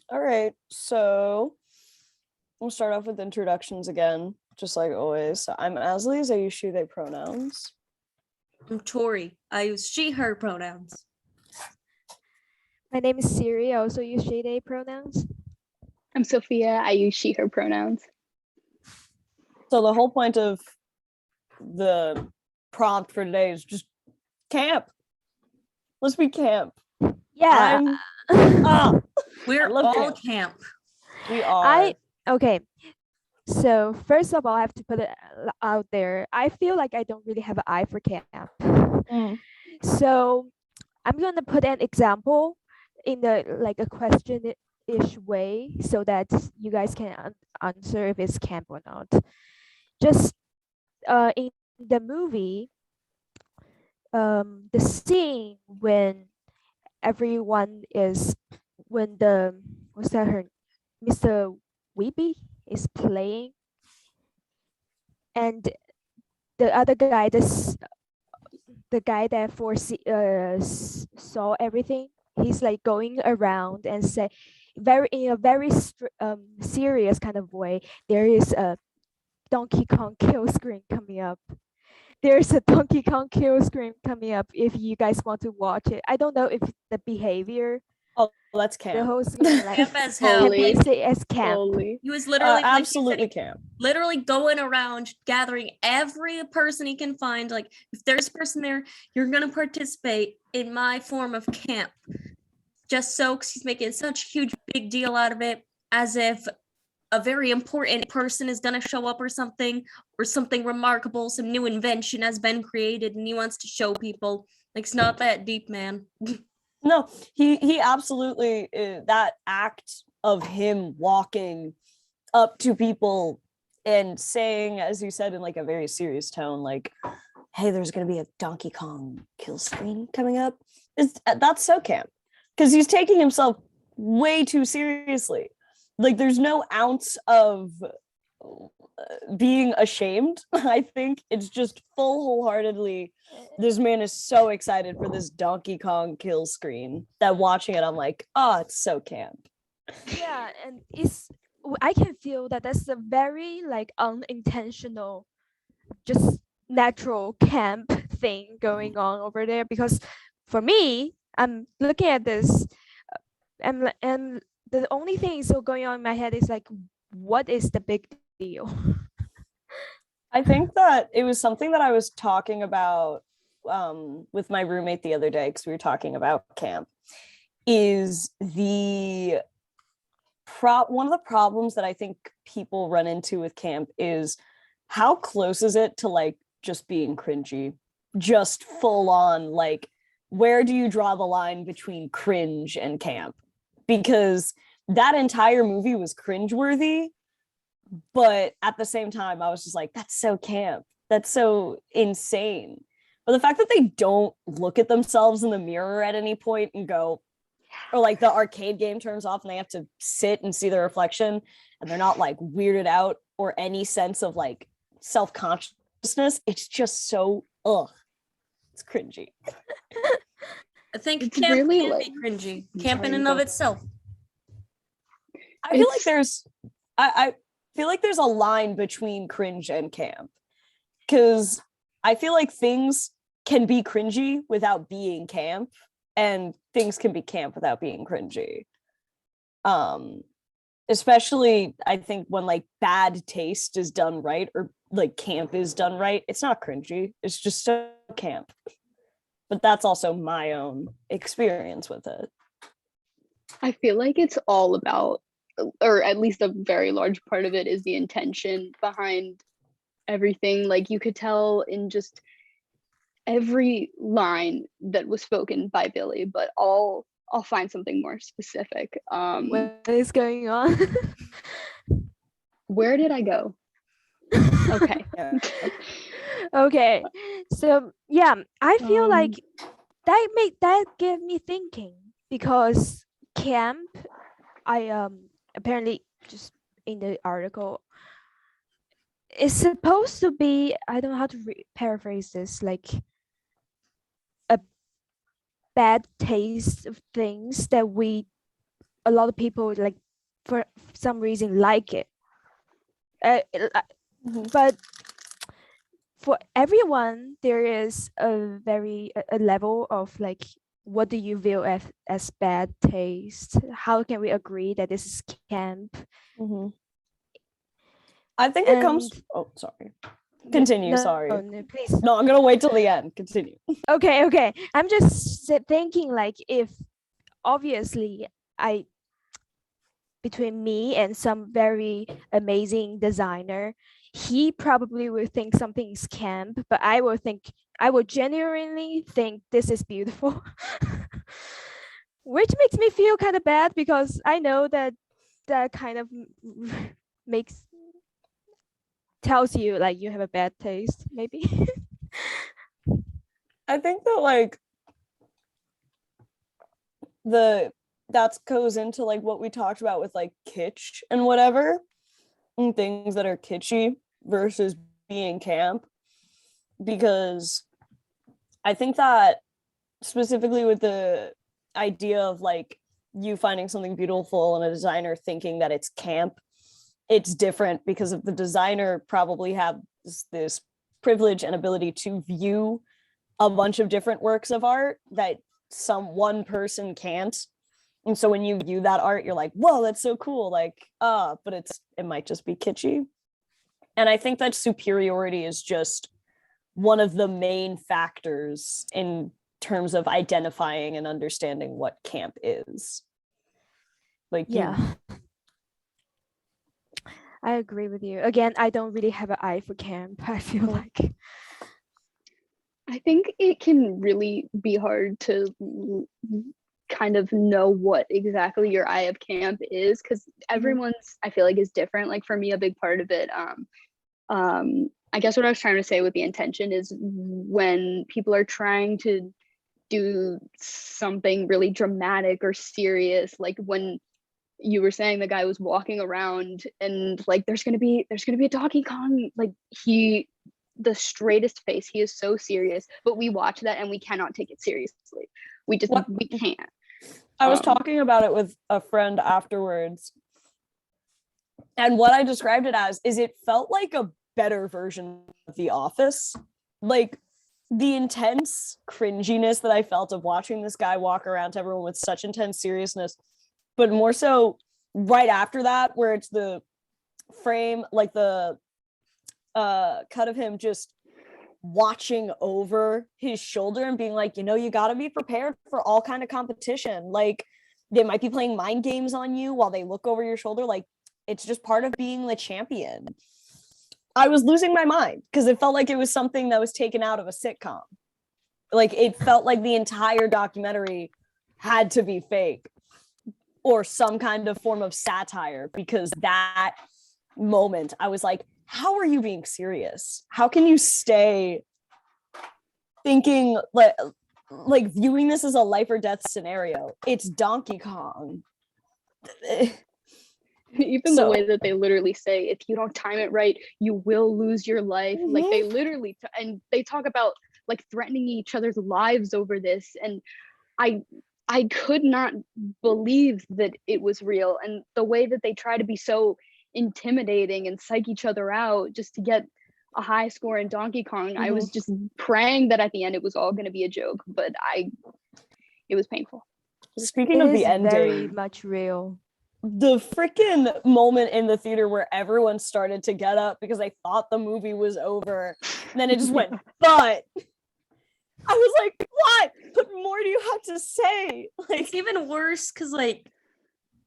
All right, so we'll start off with introductions again, just like always. So I'm Asleys. I use she, they pronouns. I'm Tori. I use she, her pronouns. My name is Siri. I also use she, they pronouns. I'm Sophia. I use she, her pronouns. So the whole point of the prompt for today is just camp. Let's be camp. Yeah. We're love all camp. camp. We are. Okay. So first of all, I have to put it out there. I feel like I don't really have an eye for camp. Mm. So I'm gonna put an example in the like a question-ish way so that you guys can answer if it's camp or not. Just in the movie, the scene when everyone is when the what's that her Mr. Weeby is playing and the other guy the guy that saw everything, he's like going around and say in a very serious kind of way, there is a Donkey Kong kill screen coming up. There's a Donkey Kong kill screen coming up if you guys want to watch it. I don't know if the behavior, Oh, that's the camp. whole screen, like Camp as hell. Totally. can be say as camp. Totally. He was literally Absolutely like, camp. literally going around gathering every person he can find. Like, if there's a person there, you're gonna participate in my form of camp. Just so, because he's making such a huge big deal out of it, as if a very important person is gonna show up or something remarkable, some new invention has been created, and he wants to show people. Like, it's not that deep, man. No, he absolutely that act of him walking up to people and saying, as you said, in like a very serious tone, like, hey, there's gonna be a Donkey Kong kill screen coming up. That's so camp. Because he's taking himself way too seriously. Like, there's no ounce of being ashamed. I think it's just full wholeheartedly, this man is so excited for this Donkey Kong kill screen that watching it, I'm like, oh, it's so camp. Yeah, and I can feel that that's a very like unintentional, just natural camp thing going on over there. Because for me, I'm looking at this, and the only thing so going on in my head is like, what is the big deal? I think that it was something that I was talking about with my roommate the other day, because we were talking about camp, is one of the problems that I think people run into with camp is how close is it to like just being cringy, just full on, like, where do you draw the line between cringe and camp? Because that entire movie was cringeworthy, but at the same time I was just like, that's so camp, that's so insane. But the fact that they don't look at themselves in the mirror at any point and go, or like the arcade game turns off and they have to sit and see their reflection and they're not like weirded out or any sense of like self-consciousness, it's just so it's cringy. I think It's camp really, can like- be cringy. I'm Camp in sorry, and go. of itself. I feel like I feel like there's a line between cringe and camp, because I feel like things can be cringy without being camp, and things can be camp without being cringy. Especially I think when like bad taste is done right, or like camp is done right, it's not cringy, it's just so camp. But that's also my own experience with it. I feel like it's all about, or at least a very large part of it is the intention behind everything. Like you could tell in just every line that was spoken by Billy, but I'll find something more specific. What is going on? Where did I go? Okay. Yeah. Okay, so yeah, I feel like Um, that gave me thinking, because camp, I apparently just in the article, is supposed to be, I don't know how to paraphrase this, like a bad taste of things that we a lot of people like for some reason like it. Mhm. But for everyone, there is a level of like, what do you view as bad taste? How can we agree that this is camp? Mhm. I think it comes. And Oh, sorry. Continue. no, Sorry. no, please. No, I'm gonna wait till the end. Continue. Okay. I'm just thinking like, if obviously I between me and some very amazing designer, he probably will think something is camp, but I will genuinely think this is beautiful. Which makes me feel kind of bad because I know that that kind of makes tells you like you have a bad taste, maybe. I think that like that goes into like what we talked about with like kitsch and whatever, and things that are kitschy versus being camp, because I think that specifically with the idea of like you finding something beautiful and a designer thinking that it's camp, it's different because of the designer probably has this privilege and ability to view a bunch of different works of art that one person can't. And so when you view that art, you're like, whoa, that's so cool. Like, but it might just be kitschy. And I think that superiority is just one of the main factors in terms of identifying and understanding what camp is. Like, Yeah. I agree with you. Again, I don't really have an eye for camp. I feel like I think it can really be hard to kind of know what exactly your eye of camp is, because everyone's, I feel like, is different. Like for me, a big part of it, I guess what I was trying to say with the intention is when people are trying to do something really dramatic or serious, like when you were saying the guy was walking around and like there's gonna be a Donkey Kong, like the straightest face, he is so serious, but we watch that and we cannot take it seriously. We can't. I was talking about it with a friend afterwards, and what I described it as is it felt like a better version of The Office. Like the intense cringiness that I felt of watching this guy walk around to everyone with such intense seriousness, but more so right after that, where it's the frame, like the cut of him just watching over his shoulder and being like, you got to be prepared for all kind of competition. Like they might be playing mind games on you while they look over your shoulder. Like it's just part of being the champion. I was losing my mind because it felt like it was something that was taken out of a sitcom. Like it felt like the entire documentary had to be fake or some kind of form of satire, because that moment I was like, how are you being serious? How can you stay thinking like viewing this as a life or death scenario? It's Donkey Kong. Even the way that they literally say, if you don't time it right, you will lose your life. Like they literally and they talk about like threatening each other's lives over this, and I could not believe that it was real. And the way that they try to be so intimidating and psych each other out just to get a high score in Donkey Kong, I was just praying that at the end it was all going to be a joke, but it was painful. Speaking of the ending, very much real. The freaking moment in the theater where everyone started to get up because they thought the movie was over, and then it just went, but I was like, what? What more do you have to say? Like, it's even worse because, like,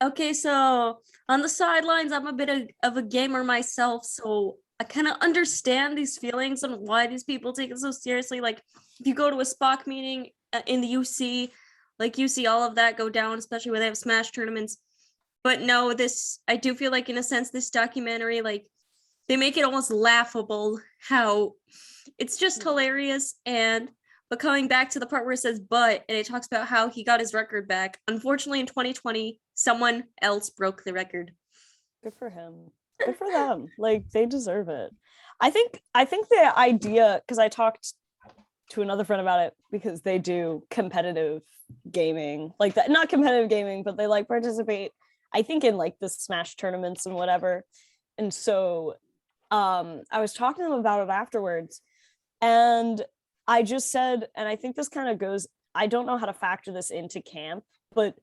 okay, so on the sidelines, I'm a bit of a gamer myself, so I kind of understand these feelings and why these people take it so seriously. Like, if you go to a Spock meeting in the UC, like, you see all of that go down, especially when they have Smash tournaments. But no, I do feel like, in a sense, this documentary, like, they make it almost laughable how it's just hilarious. But coming back to the part where it says but, and it talks about how he got his record back. Unfortunately, in 2020, someone else broke the record. good for him. Good for them. Like, they deserve it. I think the idea, because I talked to another friend about it because they do competitive gaming, like that, not competitive gaming, but they like participate, I think, in like the Smash tournaments and whatever. And so I was talking to them about it afterwards, and I just said, and I think this kind of goes, I don't know how to factor this into camp, but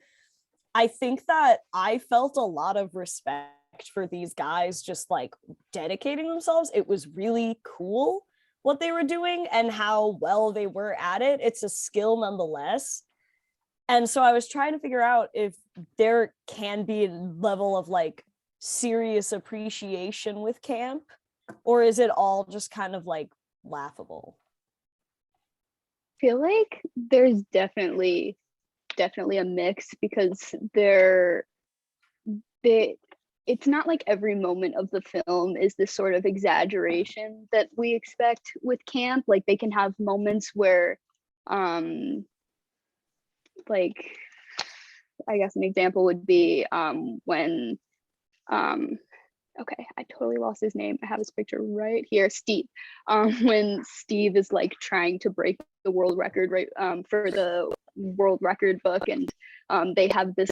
I think that I felt a lot of respect for these guys just like dedicating themselves. It was really cool what they were doing and how well they were at it. It's a skill nonetheless. And so I was trying to figure out if there can be a level of like serious appreciation with camp, or is it all just kind of like laughable? Feel like there's definitely a mix, because it's not like every moment of the film is this sort of exaggeration that we expect with camp. Like they can have moments where like I guess an example would be when okay, I totally lost his name. I have his picture right here. Steve. When Steve is like trying to break the world record, right, for the world record book, and they have this,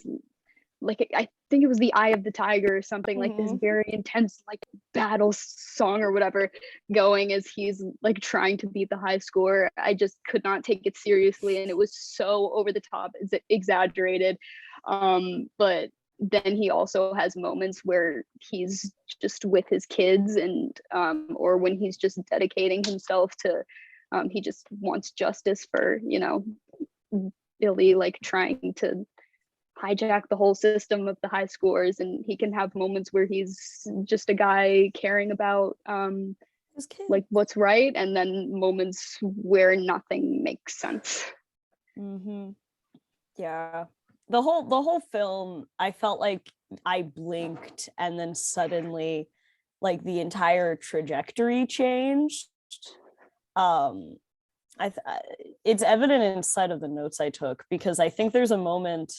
like, I think it was the Eye of the Tiger or something, like this very intense like battle song or whatever going as he's like trying to beat the high score. I just could not take it seriously, and it was so over the top, exaggerated. But then he also has moments where he's just with his kids, and or when he's just dedicating himself to he just wants justice for, you know, Billy like trying to hijack the whole system of the high scores. And he can have moments where he's just a guy caring about like what's right, and then moments where nothing makes sense. Yeah, the whole film, I felt like I blinked and then suddenly like the entire trajectory changed. It's evident inside of the notes I took, because I think there's a moment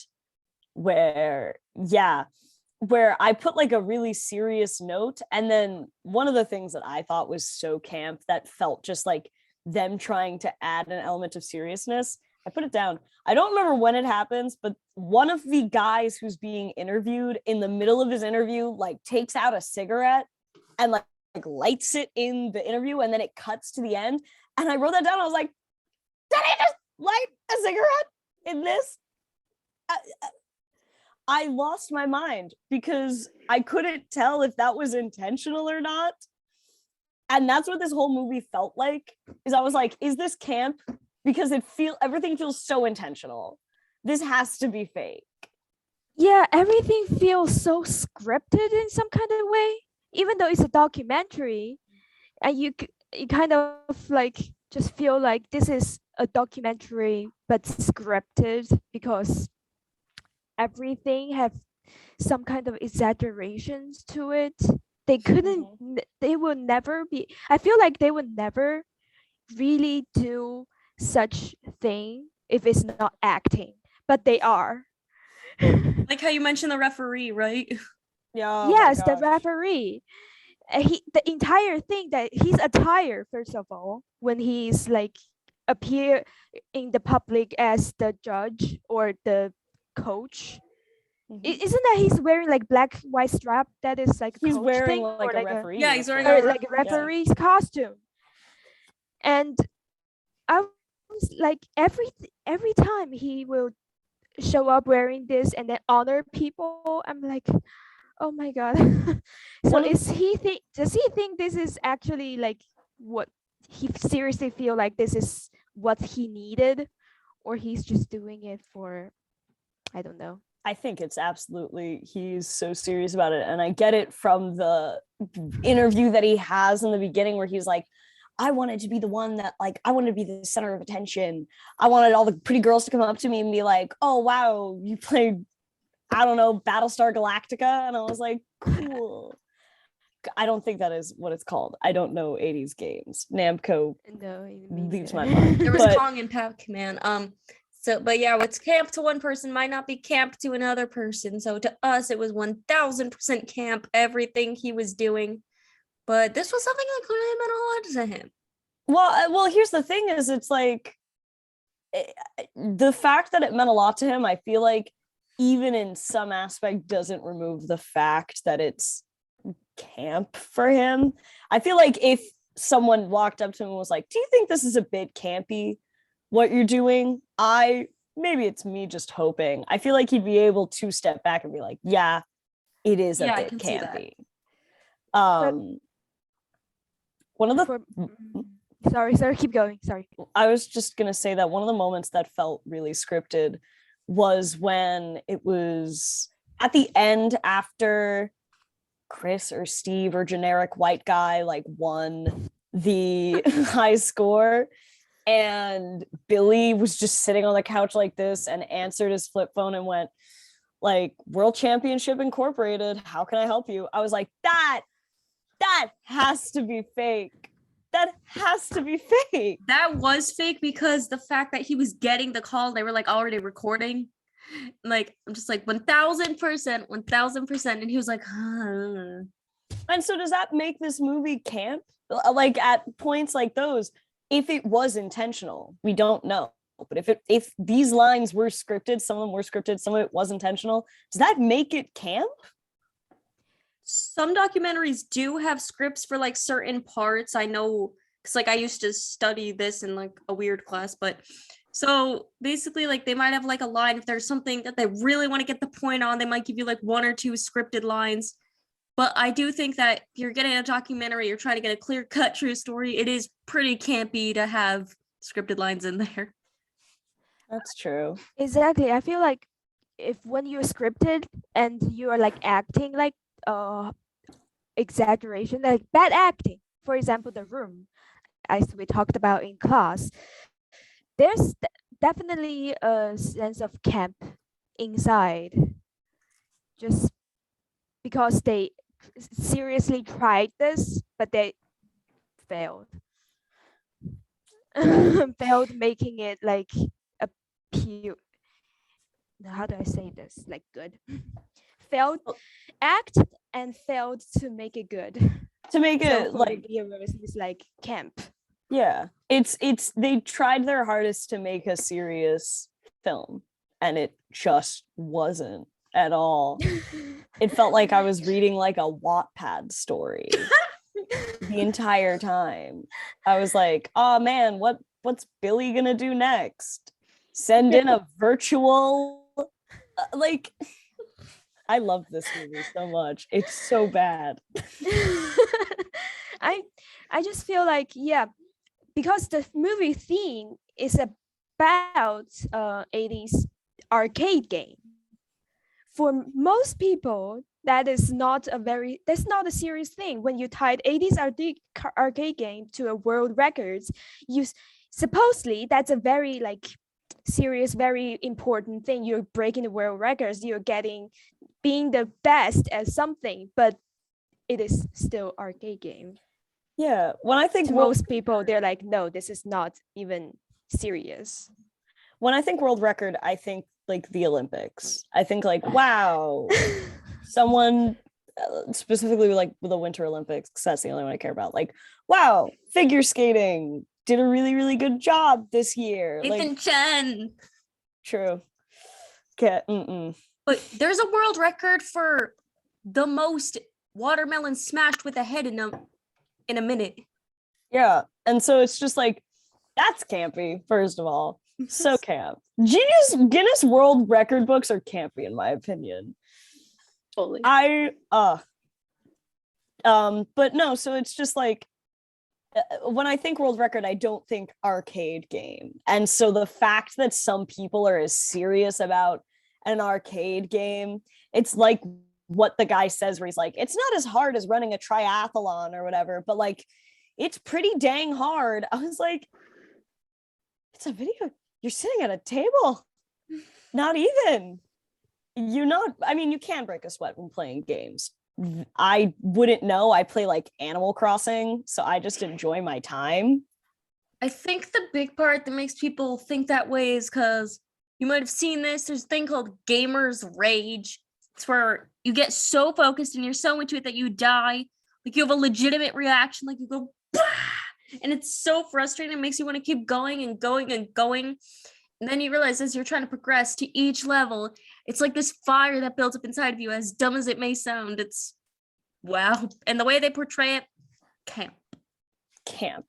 where I put like a really serious note, and then one of the things that I thought was so camp that felt just like them trying to add an element of seriousness, I put it down. I don't remember when it happens, but one of the guys who's being interviewed, in the middle of his interview, like takes out a cigarette and like lights it in the interview, and then it cuts to the end. And I wrote that down. I was like, did he just light a cigarette in this? I lost my mind because I couldn't tell if that was intentional or not. And that's what this whole movie felt like, is I was like, is this camp? Because everything feels so intentional. This has to be fake. Yeah, everything feels so scripted in some kind of way, even though it's a documentary, and you kind of like just feel like this is a documentary but scripted, because everything have some kind of exaggerations to it. They couldn't they will never be, I feel like they would never really do such thing if it's not acting, but they are. Like how you mentioned the referee, right? Yeah. Oh yes, the referee. The entire thing, that he's attire, first of all, when he's like appear in the public as the judge or the coach. Isn't that he's wearing like black white strap? That is like he's coach wearing thing, like a referee. Yeah, he's wearing like a referee's costume. And I was like, every time he will show up wearing this and then honor people, I'm like, oh my god. So does he think this is actually like what he seriously feel like this is what he needed, or he's just doing it for, I don't know. I think it's absolutely, he's so serious about it. And I get it from the interview that he has in the beginning, where he's like, I wanted to be the one that, like, I wanted to be the center of attention. I wanted all the pretty girls to come up to me and be like, oh, wow, you played, I don't know, Battlestar Galactica. And I was like, cool. I don't think that is what it's called. I don't know 80s games. Namco leaves my mind. There was Kong and Pac-Man. So, but yeah, what's camp to one person might not be camp to another person. So to us, it was 1000% camp, everything he was doing. But this was something that clearly meant a lot to him. Well, here's the thing: is it's like the fact that it meant a lot to him. I feel like even in some aspect doesn't remove the fact that it's camp for him. I feel like if someone walked up to him and was like, "Do you think this is a bit campy? What you're doing?" Maybe it's me just hoping. I feel like he'd be able to step back and be like, "Yeah, it is a Yeah, I bit can see that. campy." One of the For, sorry, keep going. Sorry. I was just gonna say that one of the moments that felt really scripted was when it was at the end after Chris or Steve or generic white guy like won the high score, and Billy was just sitting on the couch like this and answered his flip phone and went like, "World Championship Incorporated, how can I help you?" I was like, that has to be fake. That has to be fake. That was fake because the fact that he was getting the call, they were like already recording. Like, I'm just like 1000%. And he was like, huh. And so does that make this movie camp? Like at points like those, if it was intentional, we don't know. But if these lines were scripted, some of them were scripted, some of it was intentional, does that make it camp? Some documentaries do have scripts for like certain parts. I know because like I used to study this in like a weird class, but so basically like they might have like a line if there's something that they really want to get the point on, they might give you like one or two scripted lines. But I do think that if you're getting a documentary, you're trying to get a clear cut true story, it is pretty campy to have scripted lines in there. That's true. Exactly. I feel like if when you're scripted and you are like acting like exaggeration, like bad acting, for example, The Room, as we talked about in class, there's definitely a sense of camp inside, just because they seriously tried this, but they failed. Failed making it like a pure, how do I say this, like good. Failed act and failed to make it good. To make So it for like, the viewers, it's like camp. yeah, it's they tried their hardest to make a serious film, and it just wasn't at all. It felt like I was reading like a Wattpad story the entire time. I was like, oh man, what's Billy gonna do next? Send in a virtual like I love this movie so much. It's so bad. I just feel like, yeah, because the movie theme is about 80s arcade game. For most people, that's not a serious thing. When you tied 80s arcade game to a world records, supposedly that's a very like serious, very important thing. You're breaking the world records, you're being the best at something, but it is still arcade game. Yeah, when I think To most people, they're like, no, this is not even serious. When I think world record, I think like the Olympics. I think like, wow, someone specifically like the Winter Olympics, because that's the only one I care about. Like, wow, figure skating did a really, really good job this year. Nathan Like, Chen. true. Okay. But there's a world record for the most watermelon smashed with a head in a minute. Yeah. And so it's just like, that's campy, first of all. So camp. Guinness World Record books are campy, in my opinion. Totally. But no, so it's just like, when I think world record, I don't think arcade game. And so the fact that some people are as serious about an arcade game, it's like what the guy says, where he's like, it's not as hard as running a triathlon or whatever, but like, it's pretty dang hard. I was like, it's a video. You're sitting at a table. Not even. I mean, you can break a sweat when playing games. I wouldn't know. I play like Animal Crossing, so I just enjoy my time. I think the big part that makes people think that way is because you might have seen this. There's a thing called gamer's rage. It's where you get so focused and you're so into it that you die. Like you have a legitimate reaction, like you go, bah! And it's so frustrating. It makes you want to keep going and going and going. And then you realize as you're trying to progress to each level, it's like this fire that builds up inside of you, as dumb as it may sound. It's wow. And the way they portray it, camp.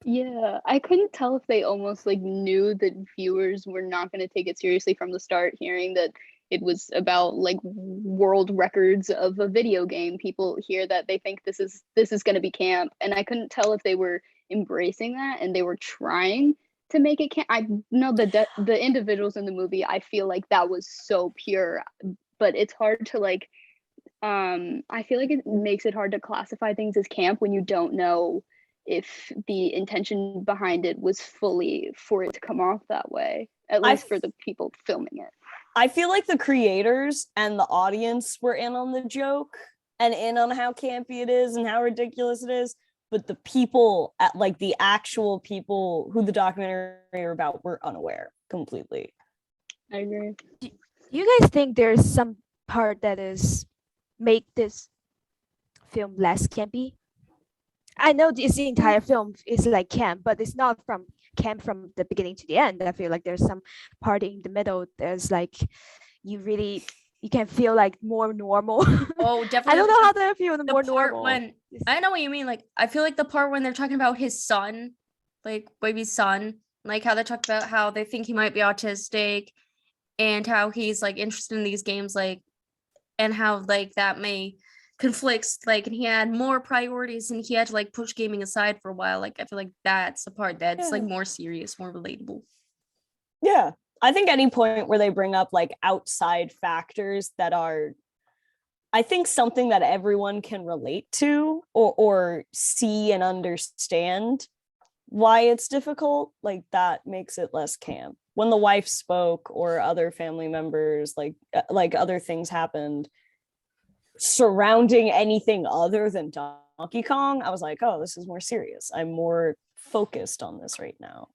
Yeah, I couldn't tell if they almost like knew that viewers were not going to take it seriously from the start, hearing that it was about like world records of a video game. People hear that, they think this is going to be camp, and I couldn't tell if they were embracing that and they were trying to make it camp. I know the individuals in the movie, I feel like that was so pure, but it's hard to like I feel like it makes it hard to classify things as camp when you don't know if the intention behind it was fully for it to come off that way, at least for the people filming it. I feel like the creators and the audience were in on the joke and in on how campy it is and how ridiculous it is, but the people at like the actual people who the documentary are about were unaware completely. I agree. Do you guys think there's some part that is make this film less campy? I know the entire film is like camp, but it's not from camp from the beginning to the end. I feel like there's some part in the middle. There's like you can feel like more normal. Oh, definitely. I don't know how to feel the more part normal. when I know what you mean. Like, I feel like the part when they're talking about his son, like baby's son, like how they talk about how they think he might be autistic and how he's like interested in these games, like, and how like that may conflicts, like, and he had more priorities and he had to like push gaming aside for a while. Like, I feel like that's the part that's like more serious, more relatable. Yeah. I think any point where they bring up like outside factors that are, I think, something that everyone can relate to or see and understand why it's difficult, like that makes it less camp. When the wife spoke or other family members, like other things happened surrounding anything other than Donkey Kong, I was like, oh, this is more serious. I'm more focused on this right now.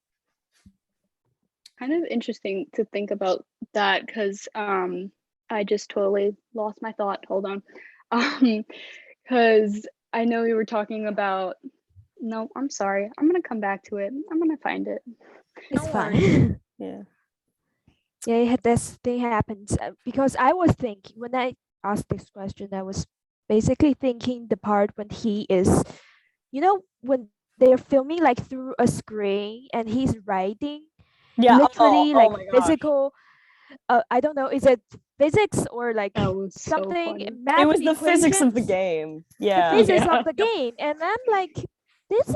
Kind of interesting to think about that, because I just totally lost my thought. Hold on. Because I know we were talking about, no, I'm sorry. I'm going to come back to it. I'm going to find it. It's No fine. Yeah. Yeah, this thing happens because I was thinking when I asked this question, I was basically thinking the part when he is, when they're filming like through a screen and he's writing, literally like my gosh. physical. I don't know, is it physics or like That was so something funny. math It was the physics of the equations? game. The Yeah. physics of the game, and I'm like, this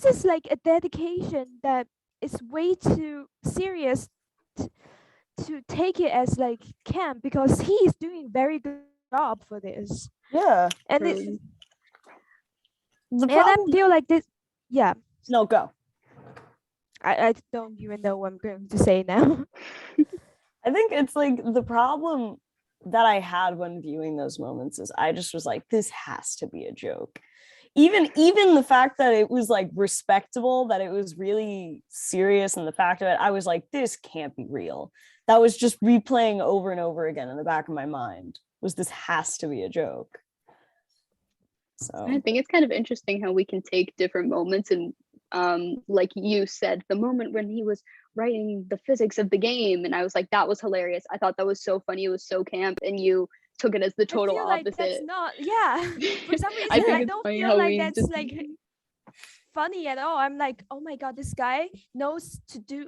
is like a dedication that is way too serious to take it as like camp, because he is doing very good job for this. Yeah. And True. I feel like this. Yeah, No, go. I don't even know what I'm going to say now. I think it's like the problem that I had when viewing those moments is I just was like, this has to be a joke. Even the fact that it was like respectable, that it was really serious, and the fact of it, I was like, this can't be real. That was just replaying over and over again in the back of my mind, was this has to be a joke. So I think it's kind of interesting how we can take different moments and like you said, the moment when he was writing the physics of the game, and I was like, that was hilarious. I thought that was so funny. It was so camp, and you took it as the total I feel like opposite. that's not, yeah. For some reason, I think I it's don't funny feel how like we that's just like funny at all. I'm like, oh my god, this guy knows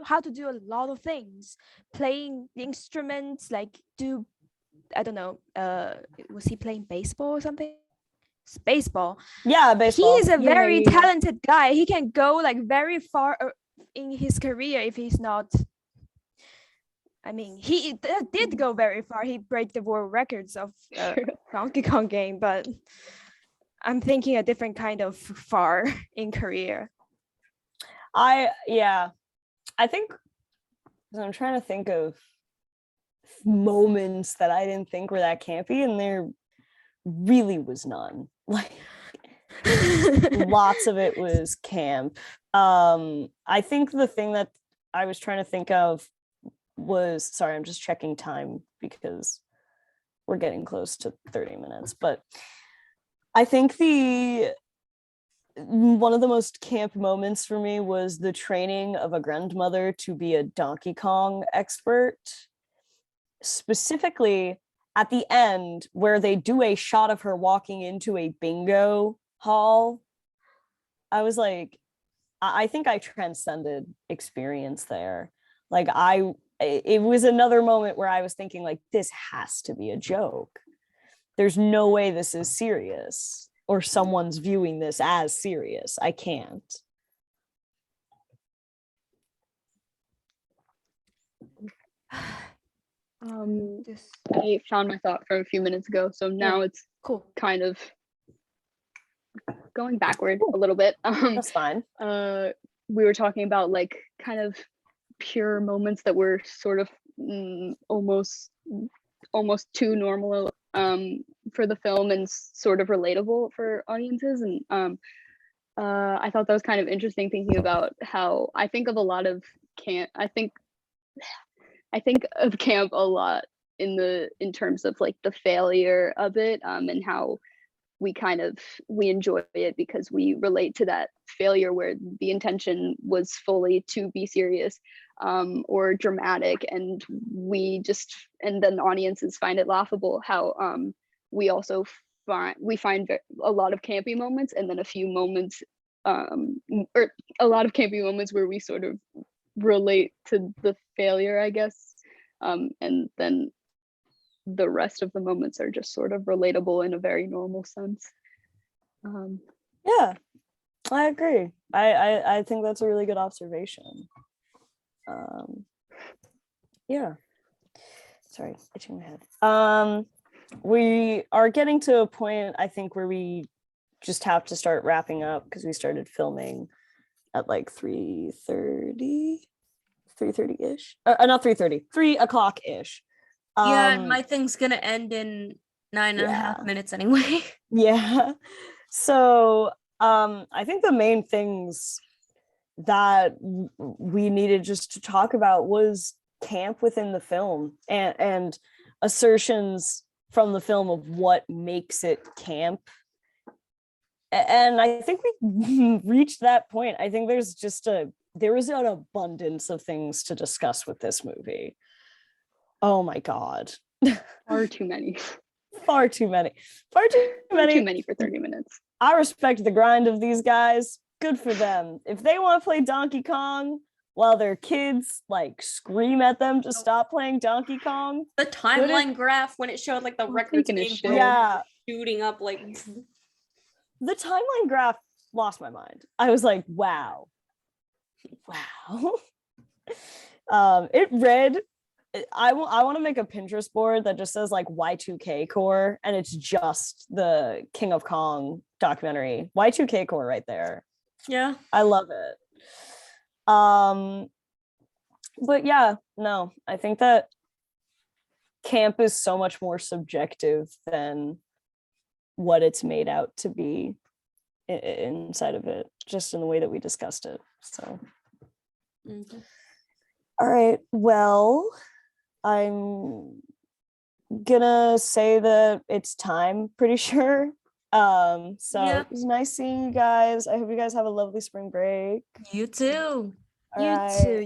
how to do a lot of things, playing instruments, like do, I don't know, was he playing baseball or something? It's baseball. yeah, baseball. He is a very Yeah. talented guy. He can go like very far in his career if he's not. I mean, he did go very far. He break the world records of Donkey Kong game, but I'm thinking a different kind of far in career. I think I'm trying to think of moments that I didn't think were that campy, and there really was none. Like lots of it was camp. I think the thing that I was trying to think of was, sorry, I'm just checking time because we're getting close to 30 minutes, but I think the one of the most camp moments for me was the training of a grandmother to be a Donkey Kong expert, specifically at the end where they do a shot of her walking into a bingo hall. I was like, I think I transcended experience there. Like it was another moment where I was thinking like, this has to be a joke. There's no way this is serious or someone's viewing this as serious. I can't. Just I found my thought from a few minutes ago, so now it's cool. kind of going backward a little bit. That's fine. We were talking about like kind of pure moments that were sort of almost too normal for the film and sort of relatable for audiences. And I thought that was kind of interesting, thinking about how I think of a lot of camp. I think of camp a lot in terms of like the failure of it, and how we enjoy it because we relate to that failure where the intention was fully to be serious or dramatic, and then the audiences find it laughable. How we also find a lot of campy moments, and then a few moments or a lot of campy moments where we sort of relate to the failure, I guess, and then the rest of the moments are just sort of relatable in a very normal sense. Yeah, I agree. I think that's a really good observation. Yeah. Sorry, itching my head. We are getting to a point, I think, where we just have to start wrapping up because we started filming at like 3:30 ish. Not 3:30, 3 o'clock ish. Yeah, and my thing's gonna end in 9.5 minutes anyway. Yeah. So I think the main things that we needed just to talk about was camp within the film and assertions from the film of what makes it camp. And I think we reached that point. I think there is an abundance of things to discuss with this movie. Oh my God. Far too many. Far too many. Far too many. Too many for 30 minutes. I respect the grind of these guys. Good for them. If they want to play Donkey Kong while their kids like scream at them to stop playing Donkey Kong. The timeline graph when it showed like the records taking a being shit. broken, Yeah. shooting up like The timeline graph lost my mind. I was like, wow. It read, I want to make a Pinterest board that just says like Y2K core, and it's just the King of Kong documentary. Y2K core right there. yeah. I love it. But yeah, no, I think that camp is so much more subjective than what it's made out to be inside of it, just in the way that we discussed it. So all right, well, I'm gonna say that it's time, pretty sure. So Yeah. it was nice seeing you guys. I hope you guys have a lovely spring break. You too. All You right. too.